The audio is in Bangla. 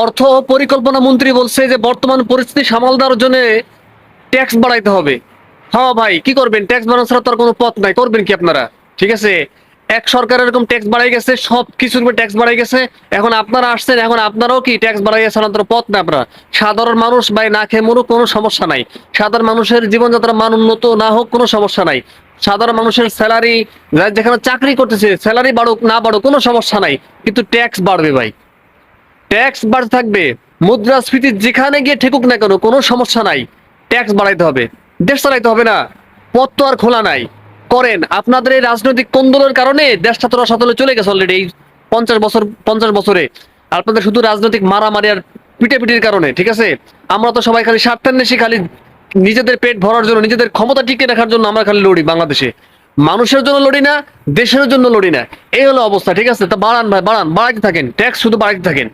অর্থ ও পরিকল্পনা মন্ত্রী বলছে যে বর্তমান পরিস্থিতি সামাল দেওয়ার জন্য ট্যাক্স বাড়াইতে হবে। হ্যাঁ ভাই, কি করবেন? ট্যাক্স বাড়ানো ছাড়া তো আর কোনো পথ নাই, করবেন কি আপনারা? ঠিক আছে, এক সরকার এরকম ট্যাক্স বাড়াই গেছে, সব কিছুর উপর ট্যাক্স বাড়াই গেছে। এখন আপনারা আসছেন, এখন আপনারাও কি ট্যাক্স বাড়াইয়া ছাড়ানোর পথ না আপনারা? সাধারণ মানুষ ভাই না খেয়ে মরুক, কোনো সমস্যা নাই। সাধারণ মানুষের জীবনযাত্রার মান উন্নত না হোক, কোনো সমস্যা নাই। সাধারণ মানুষের স্যালারি, যেখানে চাকরি করতেছে স্যালারি বাড়ুক না বাড়ুক কোনো সমস্যা নাই, কিন্তু ট্যাক্স বাড়বে ভাই। ট্যাক্স বাড়তে থাকবে, মুদ্রাস্ফীতি যেখানে গিয়ে ঠেকুক না কেন কোনো সমস্যা নাই, ট্যাক্স বাড়াইতে হবে। দেশ চালাইতে হবে না, পথ তো আর খোলা নাই। করেন, আপনাদের এই রাজনৈতিক কোন্দলের কারণে দেশটা তো রসাতলে চলে গেছে অলরেডি এই 50 বছর, 50 বছরে। আপনাদের শুধু রাজনৈতিক মারামারি আর পিটাপিটির কারণে। ঠিক আছে, আমরা তো সবাই খালি স্বার্থান্বেষী, খালি নিজেদের পেট ভরার জন্য, নিজেদের ক্ষমতা টিকে রাখার জন্য আমরা খালি লড়ি বাংলাদেশে। মানুষের জন্য লড়ি না, দেশের জন্য লড়ি না। এই হলো অবস্থা। ঠিক আছে, তা বাড়ান ভাই, বাড়ান, বাড়াইতে থাকেন, ট্যাক্স শুধু বাড়াইতে থাকেন।